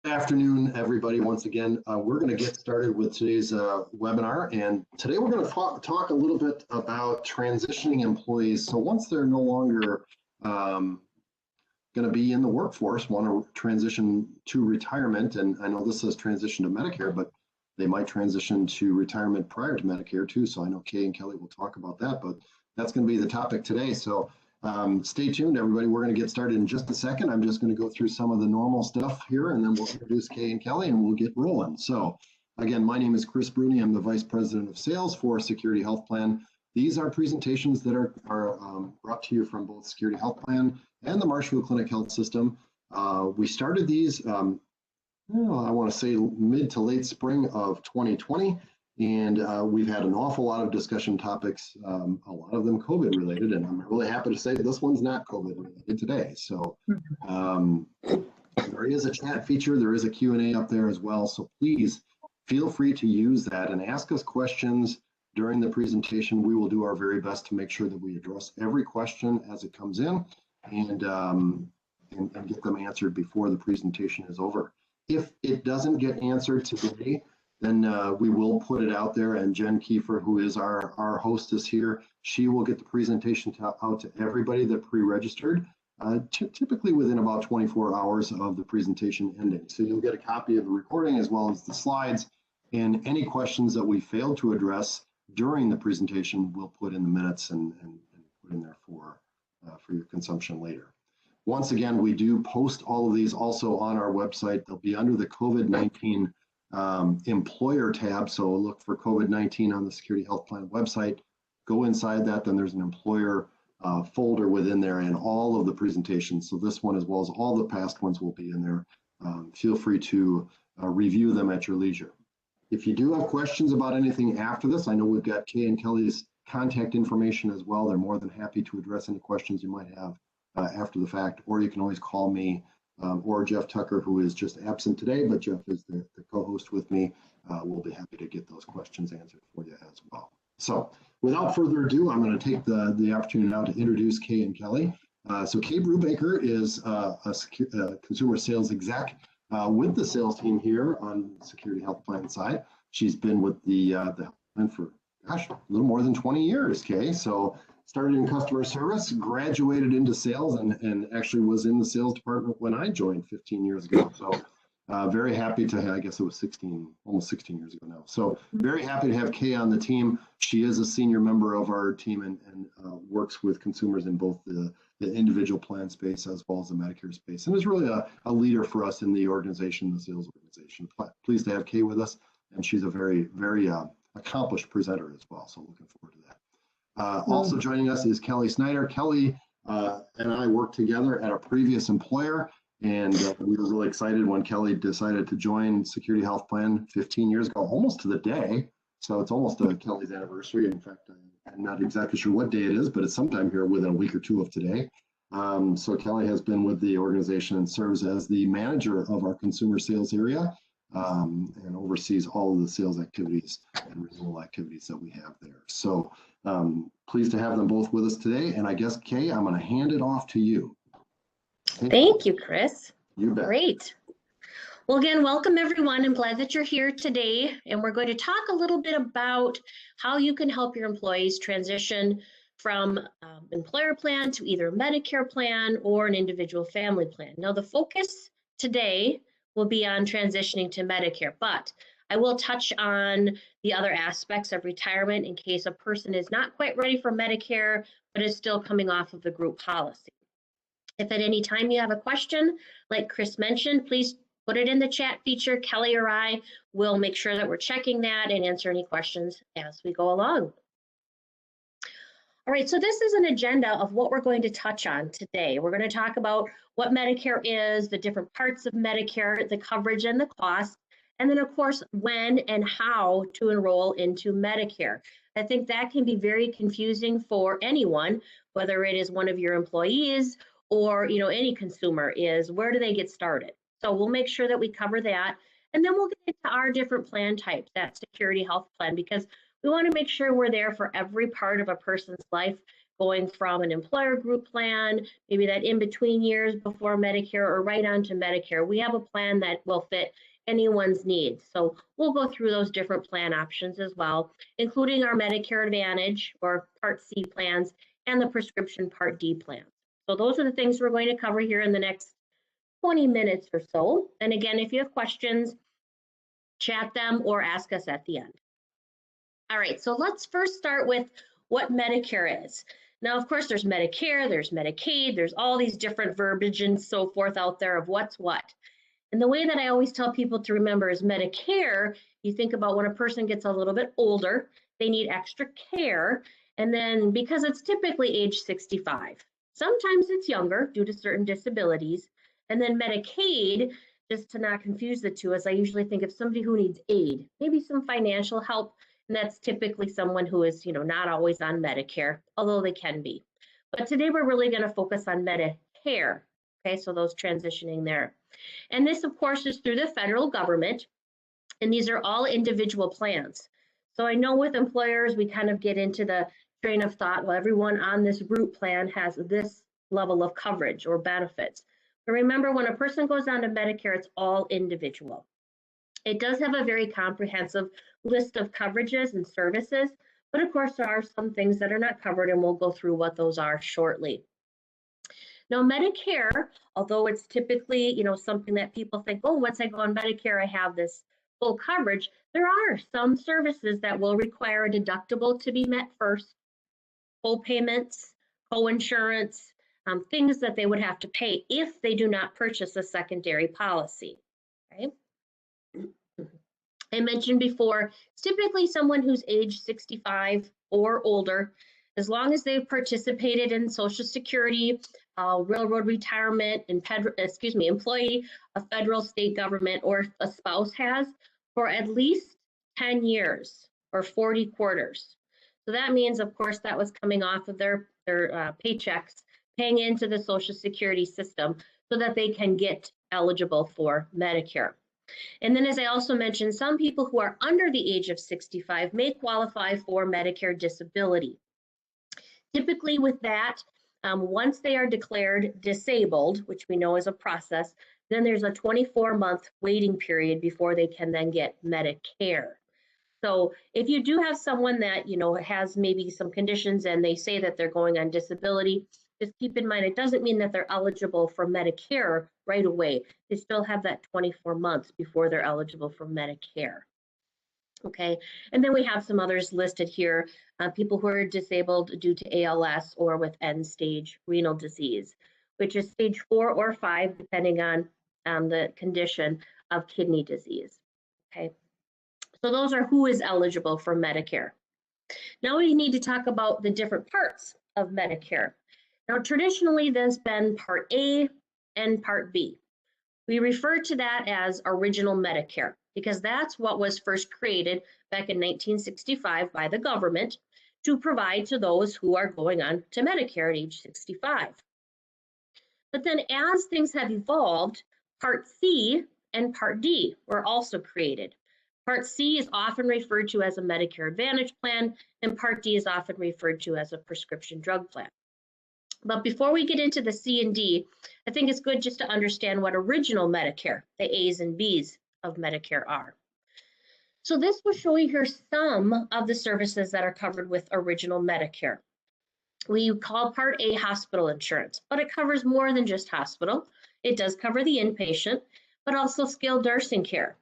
Good afternoon, everybody. Once again, we're going to get started with today's webinar, and today we're going to talk a little bit about transitioning employees. So once they're no longer going to be in the workforce, want to transition to retirement, and I know this says transition to Medicare, but they might transition to retirement prior to Medicare too. So I know Kay and Kelly will talk about that, but that's going to be the topic today. So stay tuned, everybody. We're going to get started in just a second. I'm just going to go through some of the normal stuff here, and then we'll introduce Kay and Kelly, and we'll get rolling. So again, my name is Chris Bruni. I'm the Vice President of Sales for Security Health Plan. These are presentations that are brought to you from both Security Health Plan and the Marshfield Clinic Health System. We started these, I want to say mid to late spring of 2020. And we've had an awful lot of discussion topics, a lot of them COVID related, and I'm really happy to say this one's not COVID related today. So there is a chat feature, there is a Q&A up there as well. So please feel free to use that and ask us questions during the presentation. We will do our very best to make sure that we address every question as it comes in and get them answered before the presentation is over. If it doesn't get answered today, then we will put it out there, and Jen Kiefer, who is our hostess here, she will get the presentation out to everybody that pre-registered, typically within about 24 hours of the presentation ending. So you'll get a copy of the recording as well as the slides, and any questions that we failed to address during the presentation, we'll put in the minutes and put in there for your consumption later. Once again, we do post all of these also on our website. They'll be under the COVID-19 employer tab. So look for COVID-19 on the Security Health Plan website. Go inside that, then there's an employer folder within there and all of the presentations. So this one as well as all the past ones will be in there. Feel free to review them at your leisure. If you do have questions about anything after this, I know we've got Kay and Kelly's contact information as well. They're more than happy to address any questions you might have after the fact, or you can always call me or Jeff Tucker, who is just absent today, but Jeff is the co-host with me. We'll be happy to get those questions answered for you as well. So without further ado, I'm going to take the opportunity now to introduce Kay and Kelly. So Kay Brubaker is a consumer sales exec with the sales team here on the Security Health Plan side. She's been with the health plan for, gosh, a little more than 20 years, Kay. So started in customer service, graduated into sales, and actually was in the sales department when I joined 15 years ago. So very happy to have, I guess it was almost 16 years ago now. So very happy to have Kay on the team. She is a senior member of our team and works with consumers in both the individual plan space as well as the Medicare space, and is really a leader for us in the organization, the sales organization. Pleased to have Kay with us, and she's a very, very accomplished presenter as well. So looking forward to that. Also joining us is Kelly Snider. Kelly and I worked together at a previous employer, and we were really excited when Kelly decided to join Security Health Plan 15 years ago, almost to the day. So it's almost Kelly's anniversary. In fact, I'm not exactly sure what day it is, but it's sometime here within a week or two of today. So Kelly has been with the organization and serves as the manager of our consumer sales area, and oversees all of the sales activities and renewal activities that we have there. So pleased to have them both with us today. And I guess, Kay, I'm going to hand it off to you. Thank you, Chris. You bet. Great. Well, again, welcome everyone. I'm glad that you're here today. And we're going to talk a little bit about how you can help your employees transition from employer plan to either a Medicare plan or an individual family plan. Now, the focus today will be on transitioning to Medicare, but I will touch on the other aspects of retirement in case a person is not quite ready for Medicare, but is still coming off of the group policy. If at any time you have a question, like Chris mentioned, please put it in the chat feature. Kelly or I will make sure that we're checking that and answer any questions as we go along. All right, so this is an agenda of what we're going to touch on today. We're going to talk about what Medicare is, the different parts of Medicare, the coverage and the cost, and then of course, when and how to enroll into Medicare. I think that can be very confusing for anyone, whether it is one of your employees or any consumer, is where do they get started? So we'll make sure that we cover that. And then we'll get into our different plan types, that Security Health Plan, because we want to make sure we're there for every part of a person's life going from an employer group plan, maybe that in between years before Medicare or right on to Medicare. We have a plan that will fit anyone's needs. So we'll go through those different plan options as well, including our Medicare Advantage or Part C plans and the prescription Part D plans. So those are the things we're going to cover here in the next 20 minutes or so. And again, if you have questions, chat them or ask us at the end. All right, so let's first start with what Medicare is. Now, of course, there's Medicare, there's Medicaid, there's all these different verbiage and so forth out there of what's what. And the way that I always tell people to remember is Medicare, you think about when a person gets a little bit older, they need extra care. And then because it's typically age 65, sometimes it's younger due to certain disabilities. And then Medicaid, just to not confuse the two, as I usually think of somebody who needs aid, maybe some financial help. And that's typically someone who is, not always on Medicare, although they can be. But today we're really going to focus on Medicare. Okay, so those transitioning there. And this, of course, is through the federal government. And these are all individual plans. So I know with employers, we kind of get into the train of thought, well, everyone on this group plan has this level of coverage or benefits. But remember, when a person goes on to Medicare, it's all individual. It does have a very comprehensive list of coverages and services, but of course there are some things that are not covered, and we'll go through what those are shortly. Now, Medicare, although it's typically, something that people think, oh, once I go on Medicare, I have this full coverage, there are some services that will require a deductible to be met first, full payments, co-insurance, things that they would have to pay if they do not purchase a secondary policy, okay? I mentioned before, it's typically someone who's age 65 or older, as long as they've participated in Social Security, railroad retirement, and employee, a federal, state government, or a spouse has for at least 10 years or 40 quarters. So that means, of course, that was coming off of their paychecks, paying into the Social Security system so that they can get eligible for Medicare. And then, as I also mentioned, some people who are under the age of 65 may qualify for Medicare disability. Typically with that, once they are declared disabled, which we know is a process, then there's a 24-month waiting period before they can then get Medicare. So if you do have someone that, has maybe some conditions and they say that they're going on disability, just keep in mind, it doesn't mean that they're eligible for Medicare right away. They still have that 24 months before they're eligible for Medicare. Okay, and then we have some others listed here, people who are disabled due to ALS or with end-stage renal disease, which is stage 4 or 5, depending on the condition of kidney disease. Okay, so those are who is eligible for Medicare. Now we need to talk about the different parts of Medicare. Now, traditionally, there's been Part A and Part B. We refer to that as original Medicare because that's what was first created back in 1965 by the government to provide to those who are going on to Medicare at age 65. But then as things have evolved, Part C and Part D were also created. Part C is often referred to as a Medicare Advantage plan, and Part D is often referred to as a prescription drug plan. But before we get into the C and D, I think it's good just to understand what original Medicare, the A's and B's of Medicare, are. So this will show you here some of the services that are covered with original Medicare. We call Part A hospital insurance, but it covers more than just hospital. It does cover the inpatient, but also skilled nursing care.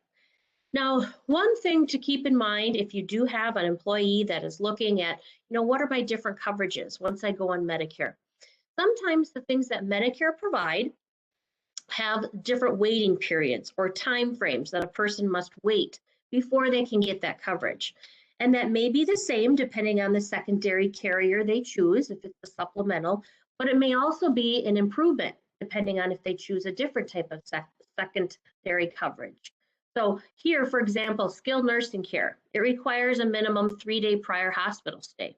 Now, one thing to keep in mind if you do have an employee that is looking at, what are my different coverages once I go on Medicare? Sometimes the things that Medicare provide have different waiting periods or time frames that a person must wait before they can get that coverage. And that may be the same depending on the secondary carrier they choose, if it's a supplemental, but it may also be an improvement depending on if they choose a different type of secondary coverage. So here, for example, skilled nursing care, it requires a minimum 3-day prior hospital stay.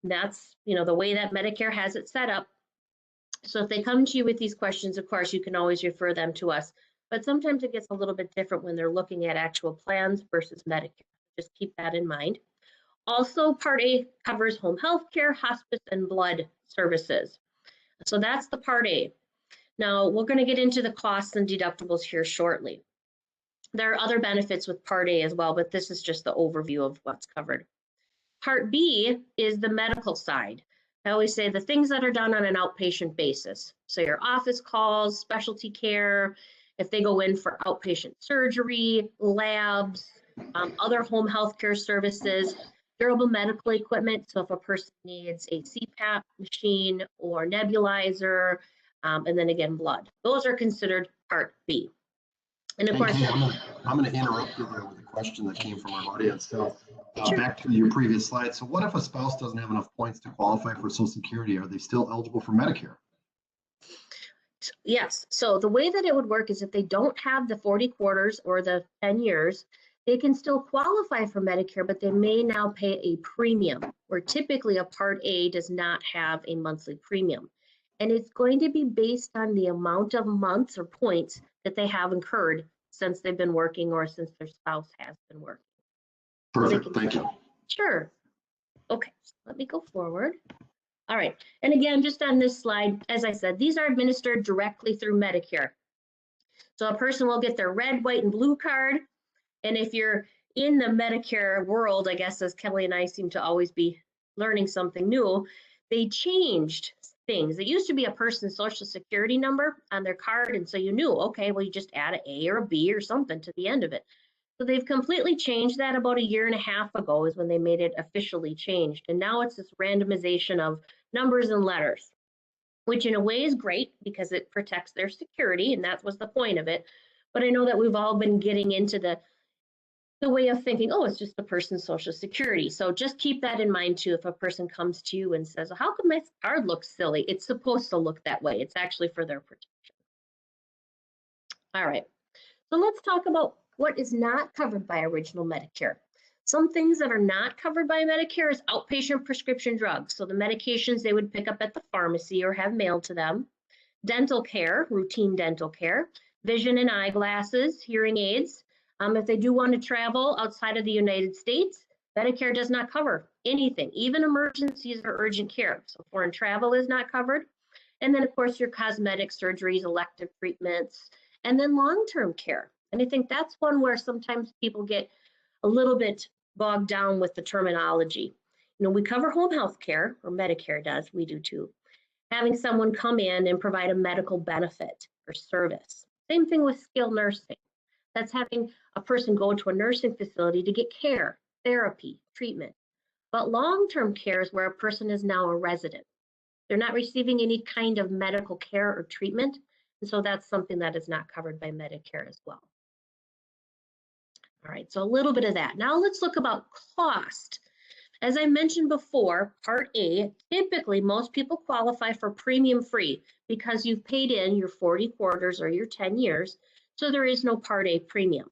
And that's, the way that Medicare has it set up. So if they come to you with these questions, of course, you can always refer them to us. But sometimes it gets a little bit different when they're looking at actual plans versus Medicare. Just keep that in mind. Also, Part A covers home health care, hospice, and blood services. So that's the Part A. Now, we're going to get into the costs and deductibles here shortly. There are other benefits with Part A as well, but this is just the overview of what's covered. Part B is the medical side. I always say the things that are done on an outpatient basis. So your office calls, specialty care, if they go in for outpatient surgery, labs, other home health care services, durable medical equipment. So if a person needs a CPAP machine or nebulizer, and then again, blood. Those are considered Part B. And of course, Kay, I'm going to interrupt you there with a question that came from our audience. So back to your previous slide. So what if a spouse doesn't have enough points to qualify for Social Security? Are they still eligible for Medicare? Yes. So the way that it would work is if they don't have the 40 quarters or the 10 years, they can still qualify for Medicare, but they may now pay a premium, where typically a Part A does not have a monthly premium. And it's going to be based on the amount of months or points that they have incurred since they've been working or since their spouse has been working. Perfect. Thank you. Sure. Okay, so let me go forward. All right, and again, just on this slide, as I said, these are administered directly through Medicare. So a person will get their red, white, and blue card. And if you're in the Medicare world, I guess, as Kelly and I seem to always be learning something new, they changed things. It used to be a person's social security number on their card. And so you knew, okay, well, you just add an A or a B or something to the end of it. So they've completely changed that about 1.5 years ago is when they made it officially changed. And now it's this randomization of numbers and letters, which in a way is great because it protects their security. And that was the point of it. But I know that we've all been getting into the way of thinking, oh, it's just a person's social security. So just keep that in mind too. If a person comes to you and says, how come my card looks silly? It's supposed to look that way. It's actually for their protection. All right. So let's talk about what is not covered by original Medicare. Some things that are not covered by Medicare is outpatient prescription drugs. So the medications they would pick up at the pharmacy or have mailed to them. Dental care, routine dental care, vision and eyeglasses, hearing aids. If they do want to travel outside of the United States, Medicare does not cover anything, even emergencies or urgent care. So foreign travel is not covered. And then, of course, your cosmetic surgeries, elective treatments, and then long-term care. And I think that's one where sometimes people get a little bit bogged down with the terminology. You know, we cover home health care, or Medicare does, we do too. Having someone come in and provide a medical benefit or service. Same thing with skilled nursing. That's having a person go to a nursing facility to get care, therapy, treatment. But long-term care is where a person is now a resident. They're not receiving any kind of medical care or treatment. And so that's something that is not covered by Medicare as well. All right, so a little bit of that. Now let's look about cost. As I mentioned before, Part A, typically most people qualify for premium free because you've paid in your 40 quarters or your 10 years, so there is no Part A premium.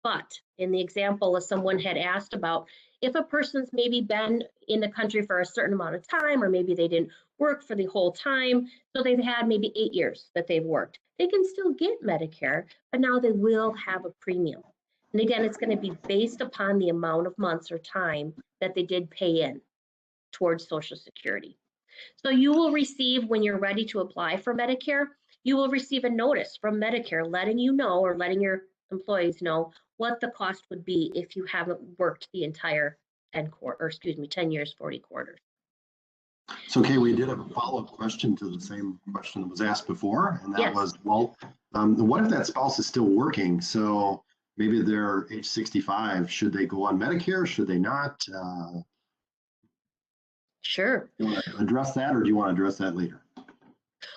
But in the example, as someone had asked about, if a person's maybe been in the country for a certain amount of time, or maybe they didn't work for the whole time, so they've had maybe 8 years that they've worked, they can still get Medicare, but now they will have a premium. And again, it's going to be based upon the amount of months or time that they did pay in towards Social Security. So you will receive, when you're ready to apply for Medicare, you will receive a notice from Medicare letting you know, or letting your employees know, what the cost would be if you haven't worked the entire 10 years, 40 quarters. So, Kay, we did have a follow-up question to the same question that was asked before, and that was, well, what if that spouse is still working? So maybe they're age 65. Should they go on Medicare? Should they not? Sure. Do you want to address that, or do you want to address that later?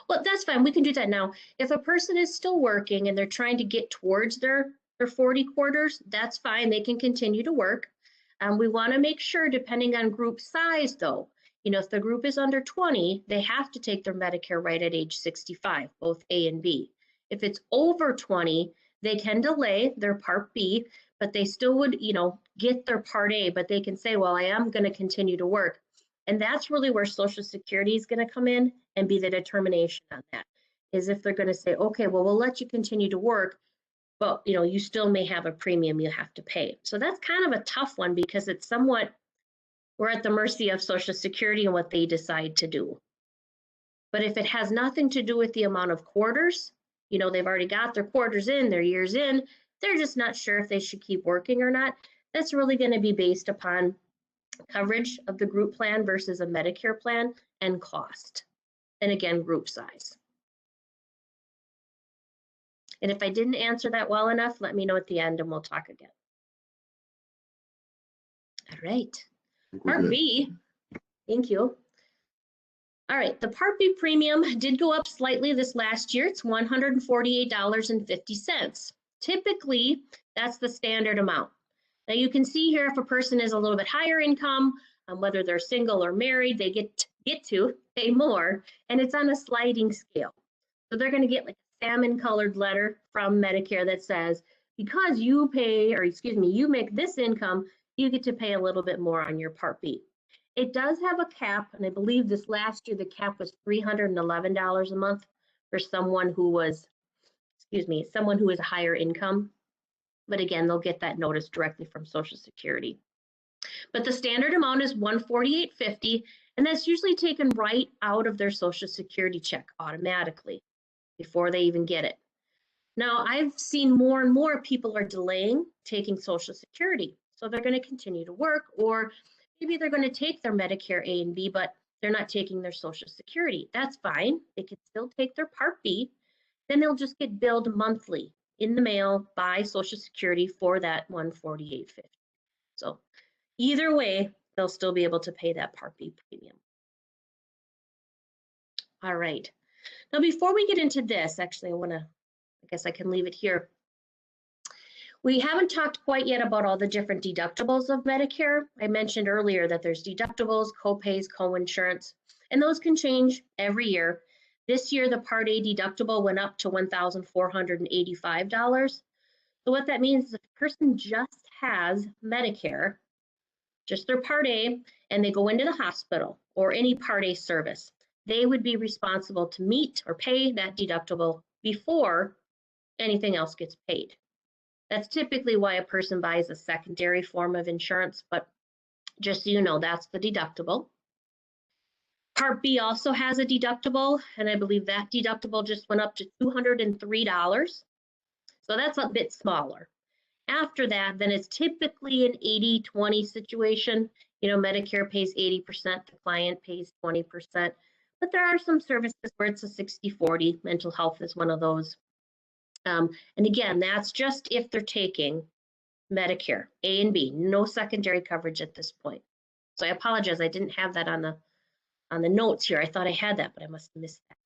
Well, that's fine. We can do that now. If a person is still working and they're trying to get towards their 40 quarters, that's fine. They can continue to work. We want to make sure, depending on group size, though, you know, if the group is under 20, they have to take their Medicare right at age 65, both A and B. If it's over 20, they can delay their Part B, but they still would, you know, get their Part A, but they can say, well, I am going to continue to work. And that's really where Social Security is going to come in and be the determination on that, is if they're going to say, okay, well, we'll let you continue to work, but, you know, you still may have a premium you have to pay. So that's kind of a tough one because it's somewhat We're at the mercy of Social Security and what they decide to do. But if it has nothing to do with the amount of quarters, you know, they've already got their quarters in, their years in, they're just not sure if they should keep working or not, that's really going to be based upon coverage of the group plan versus a Medicare plan and cost. And again, group size. And if I didn't answer that well enough, let me know at the end and we'll talk again. All right. Part B, thank you. All right, the Part B premium did go up slightly this last year. It's $148.50. Typically, that's the standard amount. Now you can see here if a person is a little bit higher income, whether they're single or married, they get to pay more, and it's on a sliding scale. So they're going to get like a salmon colored letter from Medicare that says, because you pay, or excuse me, you make this income, you get to pay a little bit more on your Part B. It does have a cap, and I believe this last year the cap was $311 a month for someone who was, someone who is a higher income. But again, they'll get that notice directly from Social Security. But the standard amount is $148.50, and that's usually taken right out of their Social Security check automatically before they even get it. Now, I've seen more and more people are delaying taking Social Security. So they're going to continue to work, or maybe they're going to take their Medicare A and B, but they're not taking their Social Security. That's fine. They can still take their Part B. Then they'll just get billed monthly in the mail by Social Security for that $148.50. So either way, they'll still be able to pay that Part B premium. All right. Now, before we get into this, actually, I guess I can leave it here. We haven't talked quite yet about all the different deductibles of Medicare. I mentioned earlier that there's deductibles, copays, co-insurance, and those can change every year. This year, the Part A deductible went up to $1,485. So what that means is if a person just has Medicare, just their Part A, and they go into the hospital or any Part A service, they would be responsible to meet or pay that deductible before anything else gets paid. That's typically why a person buys a secondary form of insurance, but just so you know, that's the deductible. Part B also has a deductible, and I believe that deductible just went up to $203. So that's a bit smaller. After that, then it's typically an 80-20 situation. You know, Medicare pays 80%, the client pays 20. But there are some services where it's a 60-40. Mental health is one of those. And again, that's just if they're taking Medicare A and B, no secondary coverage at this point. So I apologize, I didn't have that on the notes here. I thought I had that, but I must have missed that.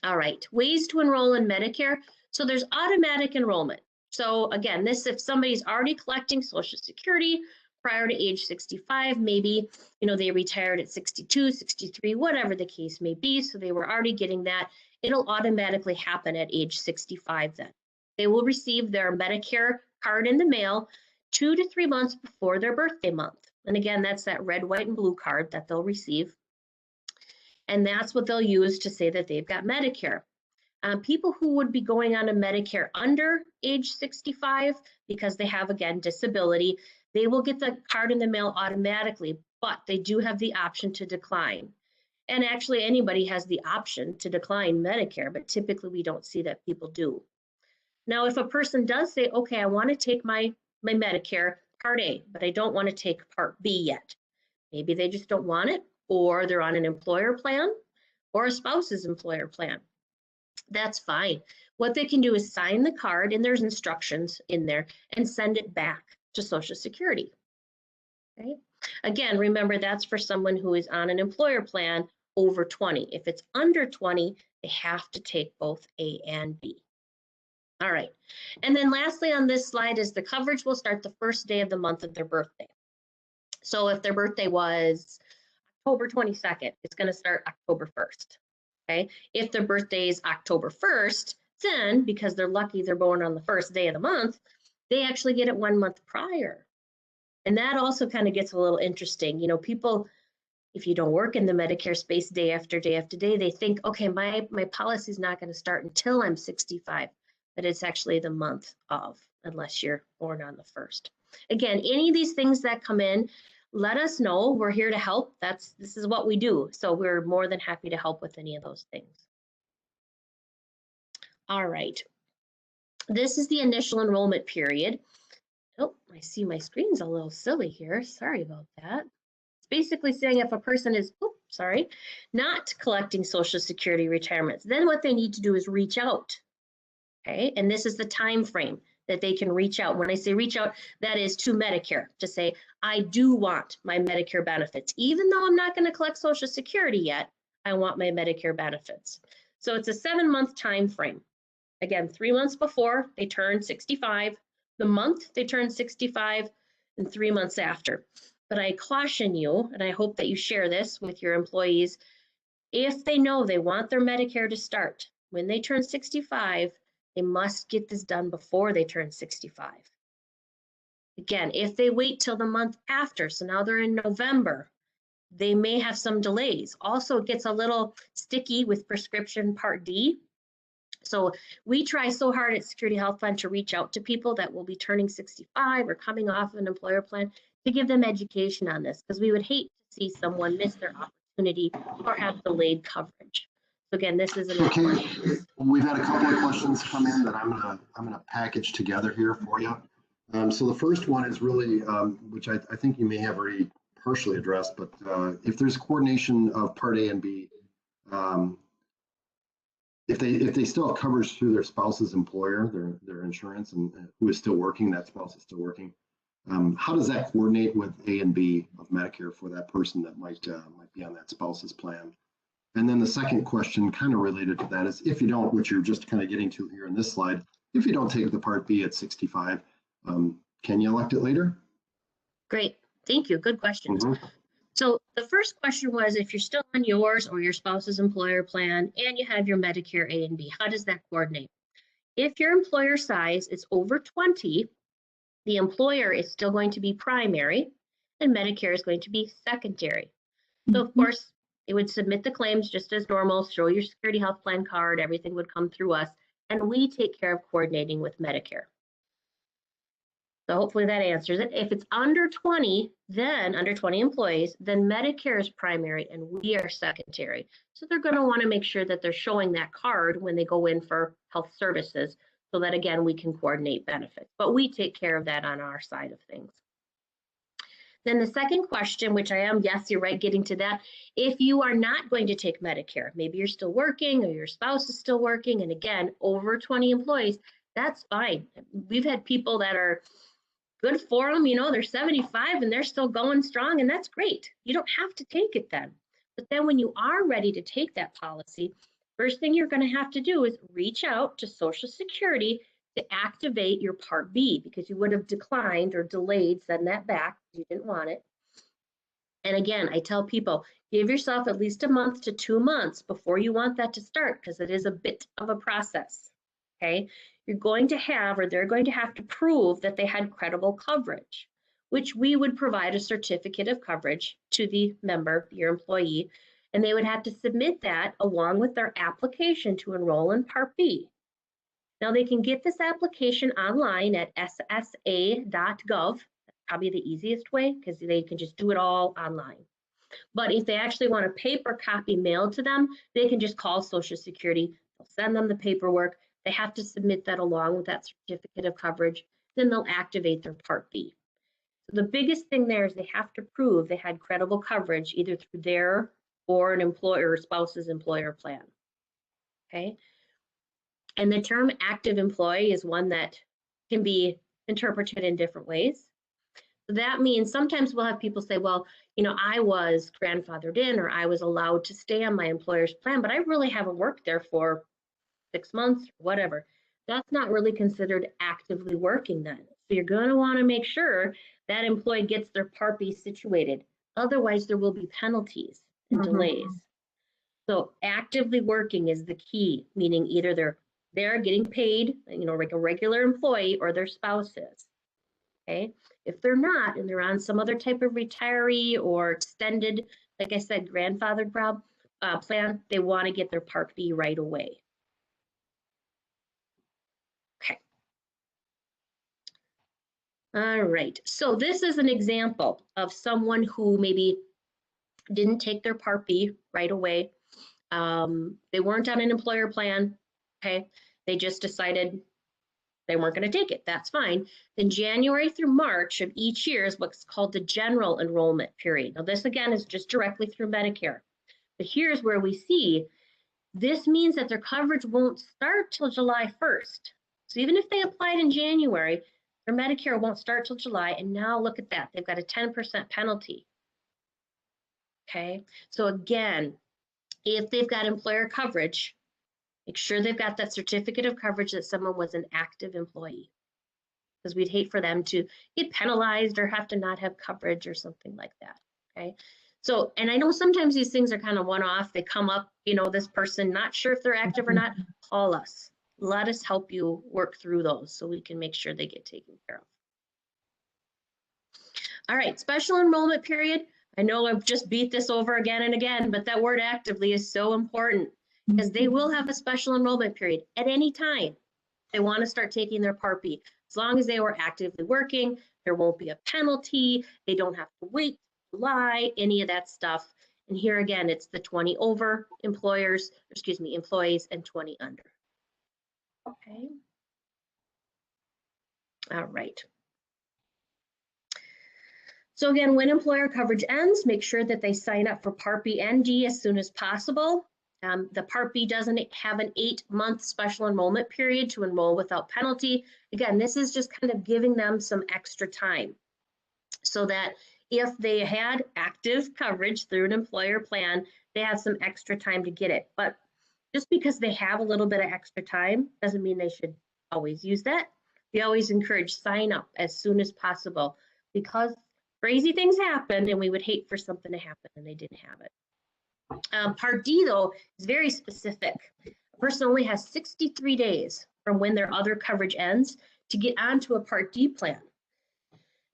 All right, ways to enroll in Medicare. So there's automatic enrollment. So again, this if somebody's already collecting Social Security prior to age 65, maybe, you know, they retired at 62, 63, whatever the case may be. So they were already getting that. It'll automatically happen at age 65 then. They will receive their Medicare card in the mail 2 to 3 months before their birthday month. And again, that's that red, white, and blue card that they'll receive. And that's what they'll use to say that they've got Medicare. People who would be going on a Medicare under age 65, because they have, again, disability, they will get the card in the mail automatically, but they do have the option to decline. And actually, anybody has the option to decline Medicare, but typically we don't see that people do. Now, if a person does say, okay, I want to take my Medicare Part A, but I don't want to take Part B yet. Maybe they just don't want it, or they're on an employer plan or a spouse's employer plan. That's fine. What they can do is sign the card, and there's instructions in there, and send it back to Social Security. Okay? Again, remember that's for someone who is on an employer plan over 20. If it's under 20, they have to take both A and B. All right. And then lastly on this slide is the coverage will start the first day of the month of their birthday. So if their birthday was October 22nd, it's going to start October 1st. Okay. If their birthday is October 1st, then because they're lucky they're born on the first day of the month, they actually get it 1 month prior. And that also kind of gets a little interesting. You know, people, if you don't work in the Medicare space day after day after day, they think, okay, my policy is not going to start until I'm 65, but it's actually the month of, unless you're born on the 1st. Again, any of these things that come in, let us know. We're here to help. This is what we do. So we're more than happy to help with any of those things. All right. This is the initial enrollment period. Oh, I see my screen's a little silly here. Sorry about that. It's basically saying if a person is, not collecting Social Security retirements, then what they need to do is reach out. Okay, and this is the time frame that they can reach out. When I say reach out, that is to Medicare to say, I do want my Medicare benefits. Even though I'm not going to collect Social Security yet, I want my Medicare benefits. So it's a 7-month time frame. Again, 3 months before they turn 65, the month they turn 65, and 3 months after. But I caution you, and I hope that you share this with your employees, if they know they want their Medicare to start when they turn 65, they must get this done before they turn 65. Again, if they wait till the month after, so now they're in November, they may have some delays. Also, it gets a little sticky with prescription Part D. So we try so hard at Security Health Plan to reach out to people that will be turning 65 or coming off an employer plan to give them education on this, because we would hate to see someone miss their opportunity or have delayed coverage. So again, this is an Okay, we've had a couple of questions come in that I'm gonna package together here for you. So the first one is really, which I think you may have already partially addressed, but if there's coordination of Part A and B, if they still have coverage through their spouse's employer, their insurance, and who is still working, that spouse is still working, how does that coordinate with A and B of Medicare for that person that might be on that spouse's plan? And then the second question, kind of related to that, is if you don't, which you're just kind of getting to here in this slide, if you don't take the Part B at 65, can you elect it later? Great, thank you, good questions. Mm-hmm. So the first question was, if you're still on yours or your spouse's employer plan and you have your Medicare A and B, how does that coordinate? If your employer size is over 20, the employer is still going to be primary and Medicare is going to be secondary. So of course, it would submit the claims just as normal, show your Security Health Plan card, everything would come through us, and we take care of coordinating with Medicare. So hopefully that answers it. If it's under 20, then under 20 employees, then Medicare is primary and we are secondary. So they're going to want to make sure that they're showing that card when they go in for health services, so that again, we can coordinate benefits. But we take care of that on our side of things. Then the second question, which I am, yes, you're right, getting to that. If you are not going to take Medicare, maybe you're still working or your spouse is still working, and again, over 20 employees, that's fine. We've had people that are good for them, you know, they're 75 and they're still going strong, and that's great. You don't have to take it then. But then when you are ready to take that policy, first thing you're going to have to do is reach out to Social Security to activate your Part B, because you would have declined or delayed sending that back because you didn't want it. And again, I tell people, give yourself at least a month to 2 months before you want that to start, because it is a bit of a process, okay? You're going to have, or they're going to have to prove that they had credible coverage, which we would provide a certificate of coverage to the member, your employee, and they would have to submit that along with their application to enroll in Part B. Now they can get this application online at ssa.gov. That's probably the easiest way, because they can just do it all online. But if they actually want a paper copy mailed to them, they can just call Social Security. They'll send them the paperwork. They have to submit that along with that certificate of coverage. Then they'll activate their Part B. So the biggest thing there is they have to prove they had credible coverage either through their or an employer or spouse's employer plan. Okay. And the term active employee is one that can be interpreted in different ways. So that means sometimes we'll have people say, well, you know, I was grandfathered in or I was allowed to stay on my employer's plan, but I really haven't worked there for 6 months or whatever. That's not really considered actively working then. So you're going to want to make sure that employee gets their Part B situated. Otherwise, there will be penalties and delays. So actively working is the key, meaning either they're getting paid, you know, like a regular employee, or their spouse is. Okay. If they're not, and they're on some other type of retiree or extended, like I said, grandfathered plan, they want to get their Part B right away. Okay. All right, so this is an example of someone who maybe didn't take their Part B right away. They weren't on an employer plan, okay? They just decided they weren't going to take it. That's fine. Then January through March of each year is what's called the general enrollment period. Now, this again is just directly through Medicare. But here's where we see this means that their coverage won't start till July 1st. So even if they applied in January, their Medicare won't start till July. And now look at that. They've got a 10% penalty. Okay. So again, if they've got employer coverage, make sure they've got that certificate of coverage that someone was an active employee, because we'd hate for them to get penalized or have to not have coverage or something like that, okay? So, and I know sometimes these things are kind of one-off. They come up, you know, this person, not sure if they're active or not, call us. Let us help you work through those so we can make sure they get taken care of. All right, special enrollment period. I know I've just beat this over again and again, but that word actively is so important because they will have a special enrollment period at any time they want to start taking their Part B. As long as they were actively working, there won't be a penalty. They don't have to wait to July, any of that stuff. And here again, it's the 20 over employees and 20 under. Okay. All right. So again, when employer coverage ends, make sure that they sign up for Part B and D as soon as possible. The Part B doesn't have an 8-month special enrollment period to enroll without penalty. Again, this is just kind of giving them some extra time so that if they had active coverage through an employer plan, they have some extra time to get it. But just because they have a little bit of extra time doesn't mean they should always use that. We always encourage sign up as soon as possible because crazy things happen and we would hate for something to happen and they didn't have it. Part D, though, is very specific. A person only has 63 days from when their other coverage ends to get onto a Part D plan.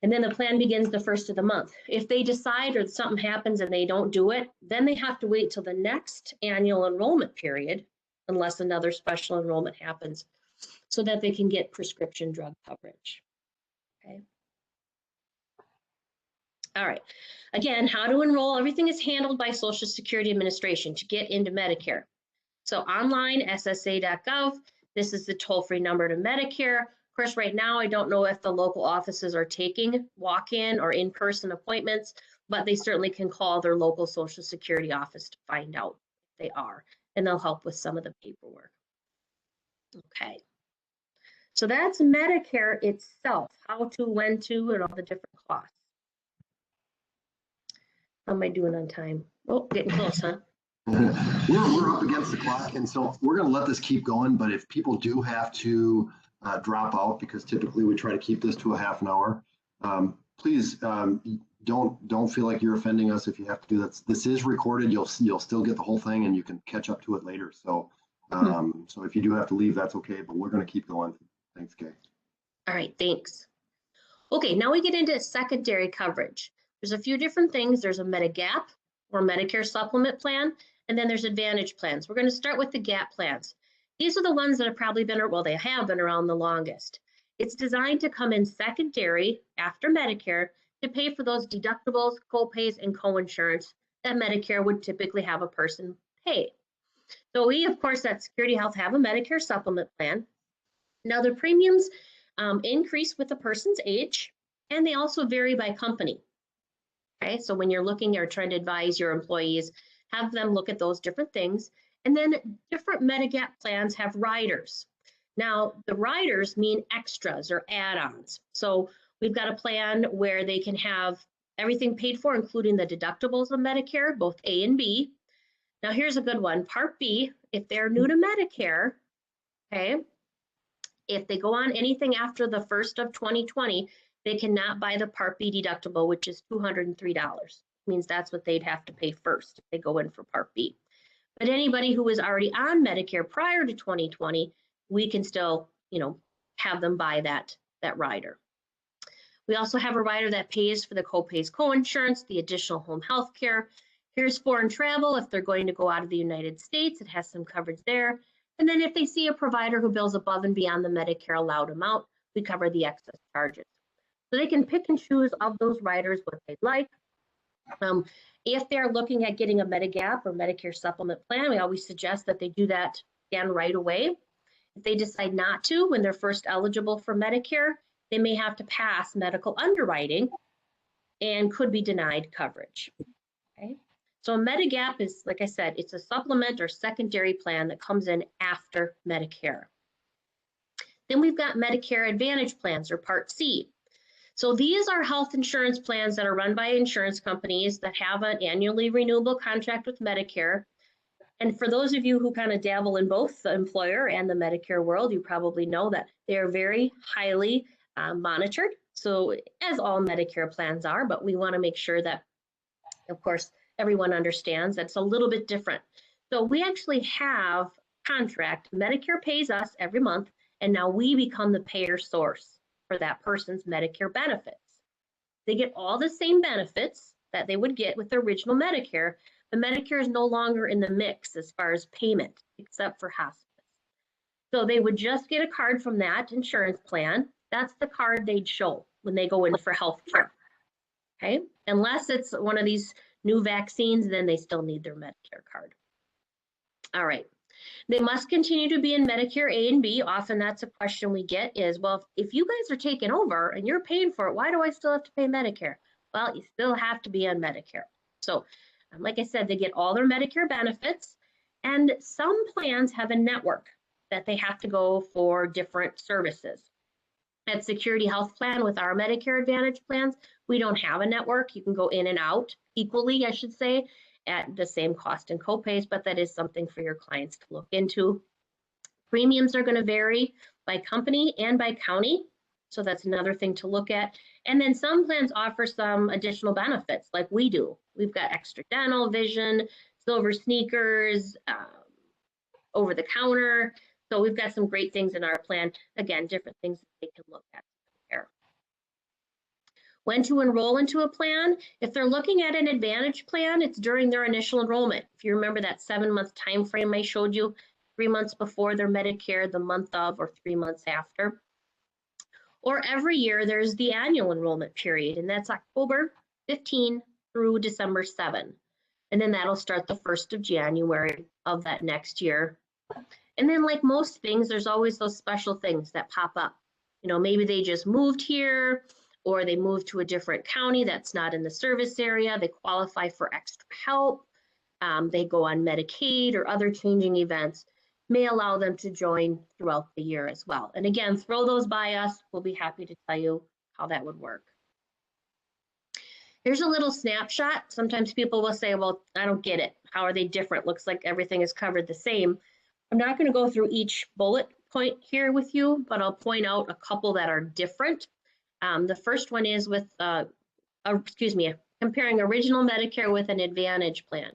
And then the plan begins the first of the month. If they decide or something happens and they don't do it, then they have to wait till the next annual enrollment period, unless another special enrollment happens, so that they can get prescription drug coverage. Okay. All right, again, how to enroll. Everything is handled by Social Security Administration to get into Medicare. So online, ssa.gov, this is the toll-free number to Medicare. Of course, right now, I don't know if the local offices are taking walk-in or in-person appointments, but they certainly can call their local Social Security office to find out if they are, and they'll help with some of the paperwork. Okay, so that's Medicare itself, how to, when to, and all the different costs. How am I doing on time? Oh, getting close, huh? We're up against the clock, and so we're going to let this keep going. But if people do have to drop out, because typically we try to keep this to a half an hour, please don't feel like you're offending us if you have to do that. This is recorded. You'll still get the whole thing, and you can catch up to it later. So so if you do have to leave, that's okay. But we're going to keep going. Thanks, Kay. All right, thanks. Okay, now we get into secondary coverage. There's a few different things. There's a Medigap or Medicare Supplement plan, and then there's Advantage plans. We're going to start with the GAP plans. These are the ones that have probably been, well, they have been around the longest. It's designed to come in secondary after Medicare to pay for those deductibles, co-pays, and co-insurance that Medicare would typically have a person pay. So we, of course, at Security Health have a Medicare Supplement plan. Now the premiums increase with the person's age, and they also vary by company. Okay, so when you're looking or trying to advise your employees, have them look at those different things. And then different Medigap plans have riders. Now, the riders mean extras or add-ons. So we've got a plan where they can have everything paid for, including the deductibles of Medicare, both A and B. Now, here's a good one. Part B, if they're new to Medicare, okay, if they go on anything after the 1st of 2020, they cannot buy the Part B deductible, which is $203. It means that's what they'd have to pay first if they go in for Part B. But anybody who was already on Medicare prior to 2020, we can still, have them buy that rider. We also have a rider that pays for the co-pays, co-insurance, the additional home health care. Here's foreign travel. If they're going to go out of the United States, it has some coverage there. And then if they see a provider who bills above and beyond the Medicare allowed amount, we cover the excess charges. So they can pick and choose of those riders what they'd like. If they're looking at getting a Medigap or Medicare supplement plan, we always suggest that they do that again right away. If they decide not to, when they're first eligible for Medicare, they may have to pass medical underwriting and could be denied coverage. Okay. So a Medigap is, like I said, it's a supplement or secondary plan that comes in after Medicare. Then we've got Medicare Advantage plans, or Part C. So these are health insurance plans that are run by insurance companies that have an annually renewable contract with Medicare. And for those of you who kind of dabble in both the employer and the Medicare world, you probably know that they are very highly monitored. So as all Medicare plans are, but we want to make sure that, of course, everyone understands that's a little bit different. So we actually have a contract. Medicare pays us every month, and now we become the payer source for that person's Medicare benefits. They get all the same benefits that they would get with the original Medicare, but Medicare is no longer in the mix as far as payment, except for hospice. So they would just get a card from that insurance plan. That's the card they'd show when they go in for health care. Okay, unless it's one of these new vaccines, then they still need their Medicare card. All right, they must continue to be in Medicare A and B. Often that's a question we get is, well, if you guys are taking over and you're paying for it, why do I still have to pay Medicare? Well, you still have to be on Medicare. So like I said, they get all their Medicare benefits, and some plans have a network that they have to go for different services. At Security Health Plan with our Medicare Advantage plans, we don't have a network. You can go in and out equally, I should say, at the same cost and copays, but that is something for your clients to look into. Premiums are going to vary by company and by county, so that's another thing to look at. And then some plans offer some additional benefits like we do. We've got extra dental, vision, silver sneakers, over the counter. So we've got some great things in our plan. Again, different things that they can look at to compare. When to enroll into a plan, if they're looking at an Advantage plan, it's during their initial enrollment. If you remember that 7-month time frame I showed you, 3 months before their Medicare, the month of, or 3 months after. Or every year there's the annual enrollment period, and that's October 15 through December 7. And then that'll start the 1st of January of that next year. And then like most things, there's always those special things that pop up. You know, maybe they just moved here, or they moved to a different county that's not in the service area. They qualify for extra help. They go on Medicaid or other changing events may allow them to join throughout the year as well. And again, throw those by us. We'll be happy to tell you how that would work. Here's a little snapshot. Sometimes people will say, well, I don't get it. How are they different? Looks like everything is covered the same. I'm not going to go through each bullet point here with you, but I'll point out a couple that are different. The first one is with, comparing original Medicare with an Advantage plan.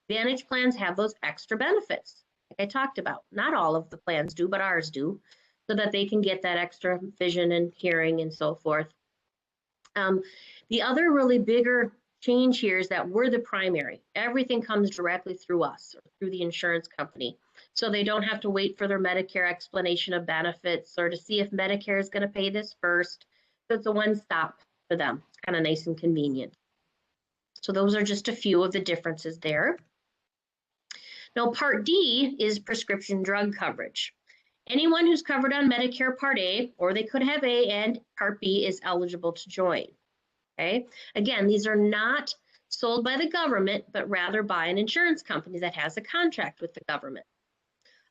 Advantage plans have those extra benefits, like I talked about. Not all of the plans do, but ours do, so that they can get that extra vision and hearing and so forth. The other really bigger change here is that we're the primary. Everything comes directly through us or through the insurance company. So they don't have to wait for their Medicare explanation of benefits or to see if Medicare is going to pay this first. So it's a one-stop for them. It's kind of nice and convenient. So those are just a few of the differences there. Now, Part D is prescription drug coverage. Anyone who's covered on Medicare Part A, or they could have A and Part B, is eligible to join. Okay. Again, these are not sold by the government, but rather by an insurance company that has a contract with the government.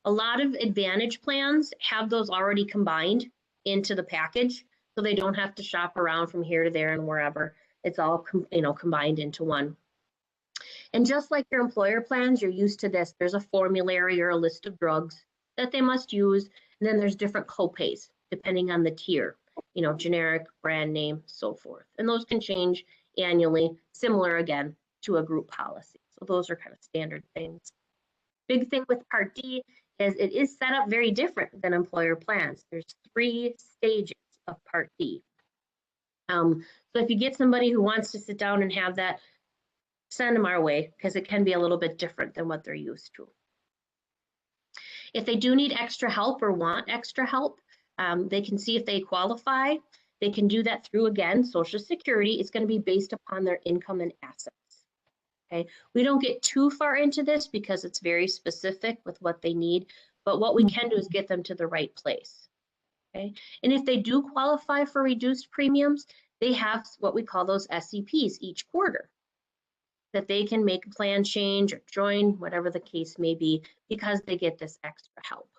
A lot of Advantage plans have those already combined into the package, so they don't have to shop around from here to there and wherever. It's all combined into one. And just like your employer plans, you're used to this. There's a formulary or a list of drugs that they must use, and then there's different copays depending on the tier. You know, generic, brand name, so forth. And those can change annually, similar again to a group policy. So those are kind of standard things. Big thing with Part D is it is set up very different than employer plans. There's 3 stages of Part D. So if you get somebody who wants to sit down and have that, send them our way, because it can be a little bit different than what they're used to. If they do need extra help or want extra help, they can see if they qualify. They can do that through, again, Social Security. It's going to be based upon their income and assets. Okay, we don't get too far into this because it's very specific with what they need, but what we can do is get them to the right place. Okay, and if they do qualify for reduced premiums, they have what we call those SEPs each quarter that they can make a plan change or join, whatever the case may be, because they get this extra help.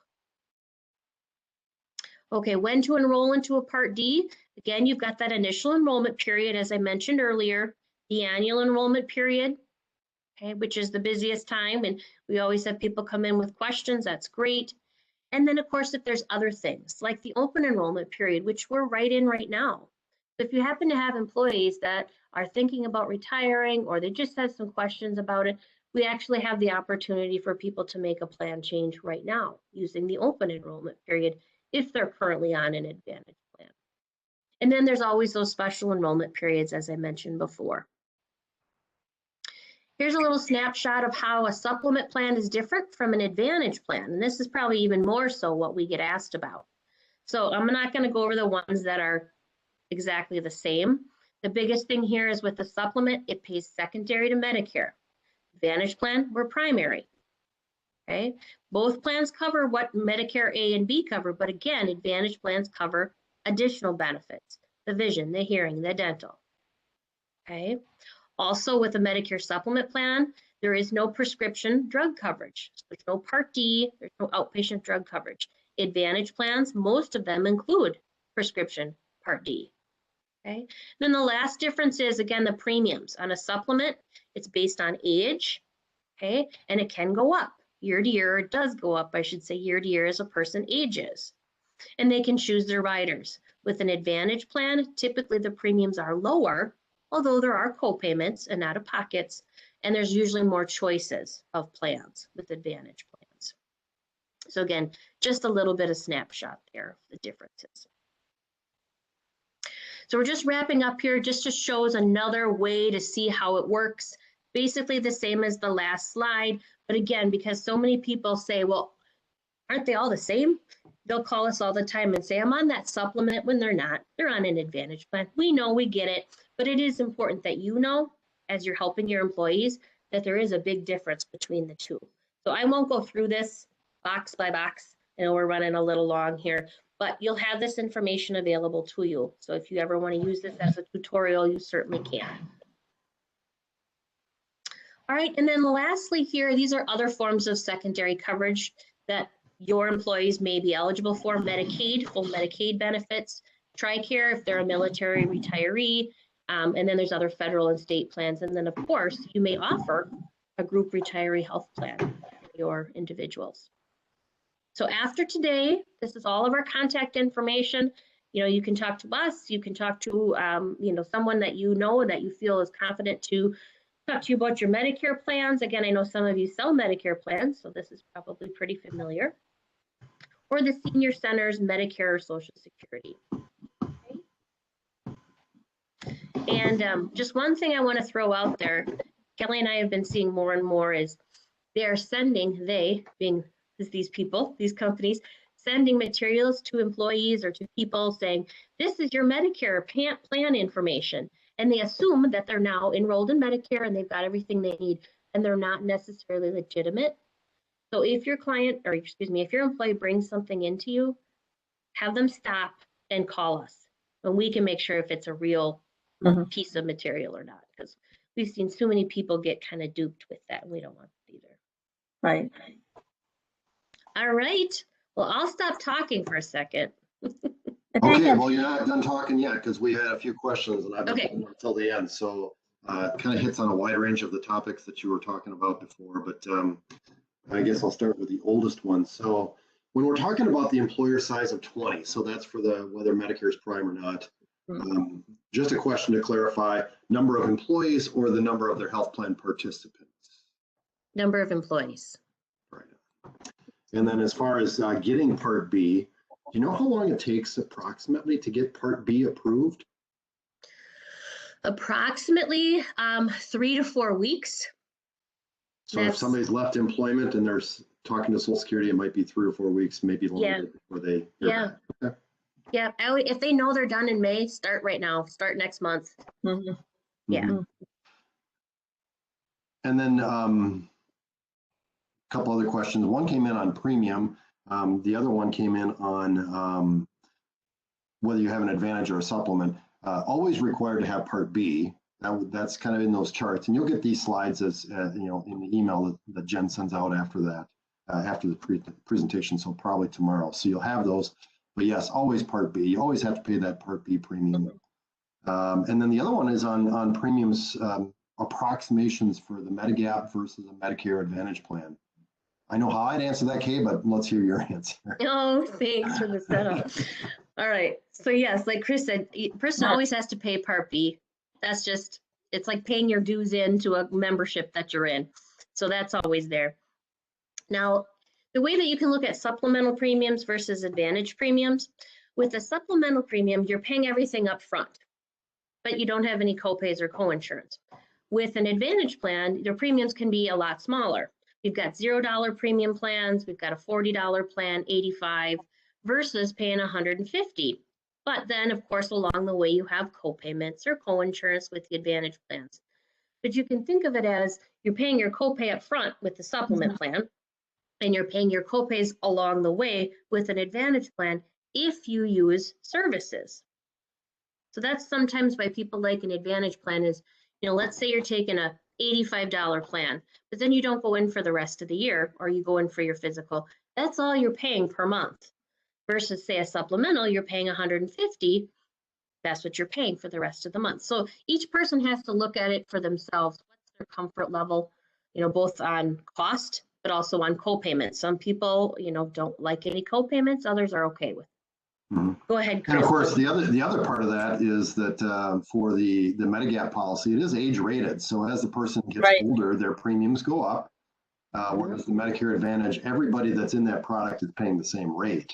Okay, when to enroll into a Part D? Again, you've got that initial enrollment period, as I mentioned earlier, the annual enrollment period, okay, which is the busiest time, and we always have people come in with questions. That's great. And then, of course, if there's other things like the open enrollment period, which we're right in right now. So if you happen to have employees that are thinking about retiring or they just have some questions about it, we actually have the opportunity for people to make a plan change right now using the open enrollment period if they're currently on an Advantage plan. And then there's always those special enrollment periods, as I mentioned before. Here's a little snapshot of how a supplement plan is different from an Advantage plan. And this is probably even more so what we get asked about. So I'm not going to go over the ones that are exactly the same. The biggest thing here is with the supplement, it pays secondary to Medicare. Advantage plan, we're primary. Okay, both plans cover what Medicare A and B cover, but again, Advantage plans cover additional benefits, the vision, the hearing, the dental. Okay. Also, with a Medicare supplement plan, there is no prescription drug coverage. So there's no Part D, there's no outpatient drug coverage. Advantage plans, most of them include prescription Part D. Okay. Then the last difference is, again, the premiums. On a supplement, it's based on age, okay, and it can go up year to year. It does go up, I should say, year to year as a person ages. And they can choose their riders. With an Advantage plan, typically the premiums are lower, although there are co-payments and out-of-pockets, and there's usually more choices of plans with Advantage plans. So again, just a little bit of snapshot there of the differences. So we're just wrapping up here just to show us another way to see how it works. Basically the same as the last slide, but again, because so many people say, well, aren't they all the same? They'll call us all the time and say, I'm on that supplement when they're not. They're on an Advantage plan. We know, we get it, but it is important that you know, as you're helping your employees, that there is a big difference between the two. So I won't go through this box by box. I know we're running a little long here, but you'll have this information available to you. So if you ever want to use this as a tutorial, you certainly can. All right, and then lastly here, these are other forms of secondary coverage that your employees may be eligible for. Medicaid, full Medicaid benefits, TRICARE if they're a military retiree, and then there's other federal and state plans. And then of course, you may offer a group retiree health plan for your individuals. So after today, this is all of our contact information. You know, you can talk to us, you can talk to, someone that you know that you feel is confident to talk to you about your Medicare plans. Again, I know some of you sell Medicare plans, so this is probably pretty familiar. Or the Senior Center's Medicare or Social Security. Okay. And just one thing I want to throw out there, Kelly and I have been seeing more and more is they're sending, they being these people, these companies, sending materials to employees or to people saying, this is your Medicare plan information. And they assume that they're now enrolled in Medicare and they've got everything they need, and they're not necessarily legitimate. So if your client, or excuse me, if your employee brings something into you, have them stop and call us, and we can make sure if it's a real piece of material or not, because we've seen so many people get kind of duped with that, and we don't want it either. Right. All right. Well, I'll stop talking for a second. Okay, well, you're not done talking yet because we had a few questions and I've been Okay. until the end. So it kind of hits on a wide range of the topics that you were talking about before, but I guess I'll start with the oldest one. So when we're talking about the employer size of 20, so that's for the whether Medicare is prime or not, just a question to clarify, number of employees or the number of their health plan participants? Number of employees. Right. And then as far as getting Part B, do you know how long it takes approximately to get Part B approved? Approximately 3 to 4 weeks. So if somebody's left employment and they're talking to Social Security, it might be 3 or 4 weeks, maybe longer before they. Yeah. Okay. Yeah, if they know they're done in May, start right now, start next month. Mhm. Yeah. Mhm. And then a couple other questions. One came in on premium. The other one came in on whether you have an advantage or a supplement. Always required to have Part B. That's kind of in those charts, and you'll get these slides as you know, in the email that Jen sends out after that, after the presentation. So probably tomorrow. So you'll have those. But yes, always Part B. You always have to pay that Part B premium. And then the other one is on premiums, approximations for the Medigap versus a Medicare Advantage plan. I know how I'd answer that, Kay, but let's hear your answer. Oh, thanks for the setup. All right. So yes, like Chris said, person always has to pay Part B. That's just, it's like paying your dues into a membership that you're in. So that's always there. Now, the way that you can look at supplemental premiums versus advantage premiums, with a supplemental premium, you're paying everything up front, but you don't have any copays or coinsurance. With an advantage plan, your premiums can be a lot smaller. We've got $0 premium plans, we've got a $40 plan, $85 versus paying $150. But then, of course, along the way, you have copayments or coinsurance with the advantage plans. But you can think of it as you're paying your copay up front with the supplement plan, and you're paying your copays along the way with an advantage plan if you use services. So that's sometimes why people like an advantage plan is, you know, let's say you're taking a $85 plan, but then you don't go in for the rest of the year, or you go in for your physical. That's all you're paying per month. Versus say a supplemental, you're paying $150. That's what you're paying for the rest of the month. So each person has to look at it for themselves. What's their comfort level, you know, both on cost, but also on copayments. Some people, you know, don't like any copayments, others are okay with. Go ahead, Chris. And of course, the other part of that is that for the Medigap policy, it is age rated. So as the person gets older, their premiums go up. Whereas the Medicare Advantage, everybody that's in that product is paying the same rate,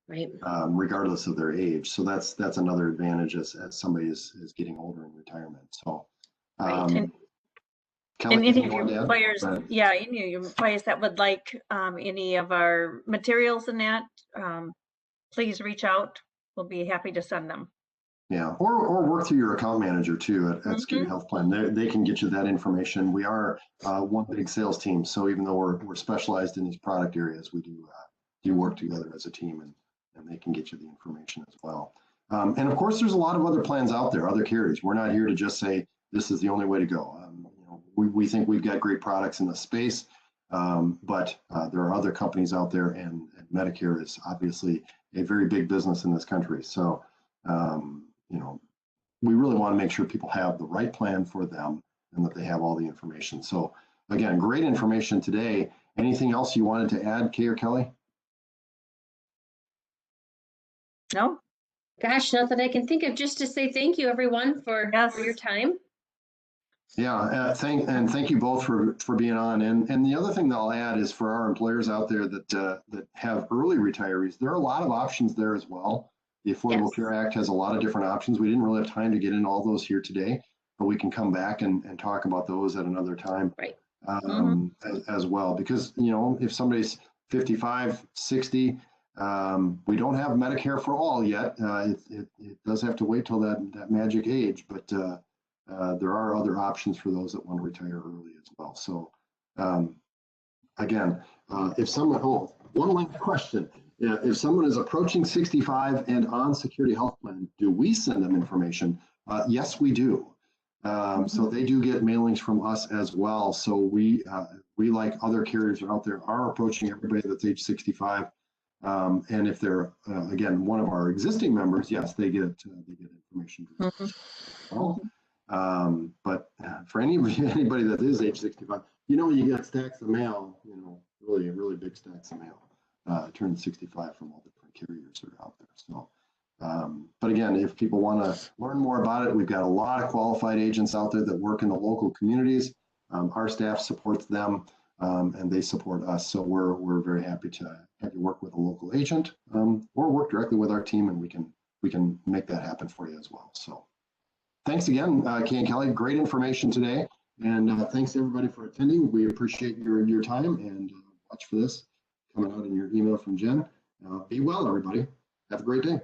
right? Regardless of their age. So that's another advantage as somebody is getting older in retirement. So, Kelly, and any of your employers, any of your employees that would like any of our materials in that, please reach out. We'll be happy to send them. Yeah, or work through your account manager too at Security Health Plan. They can get you that information. We are one big sales team, so even though we're specialized in these product areas, we do work together as a team, and they can get you the information as well. And of course, there's a lot of other plans out there, other carriers. We're not here to just say this is the only way to go. You know, we think we've got great products in the space, but there are other companies out there, and Medicare is obviously a very big business in this country. So, you know, we really want to make sure people have the right plan for them and that they have all the information. So again, great information today. Anything else you wanted to add, Kay or Kelly? No. Gosh, not that I can think of. Just to say thank you, everyone, for your time. Yeah, thank you both for being on. And the other thing that I'll add is for our employers out there that have early retirees, there are a lot of options there as well. The Affordable Care Act has a lot of different options. We didn't really have time to get into all those here today, but we can come back and talk about those at another time, as well. Because, you know, if somebody's 55, 60, we don't have Medicare for all yet. It does have to wait till that magic age, but there are other options for those that want to retire early as well. So again, if someone, one last question. If someone is approaching 65 and on Security Health Plan, do we send them information? Yes, we do. So they do get mailings from us as well. So we like other carriers out there, are approaching everybody that's age 65. And if they're, again, one of our existing members, yes, they get information. But for anybody that is age 65, you know, you get stacks of mail, you know, really big stacks of mail. Turned 65 from all different carriers that are out there. So, but again, if people want to learn more about it, we've got a lot of qualified agents out there that work in the local communities. Our staff supports them, and they support us. So we're very happy to have you work with a local agent, or work directly with our team, and we can make that happen for you as well. So, thanks again, Kay and Kelly. Great information today, and thanks everybody for attending. We appreciate your time, and watch for this coming out in your email from Jen. Be well, everybody. Have a great day.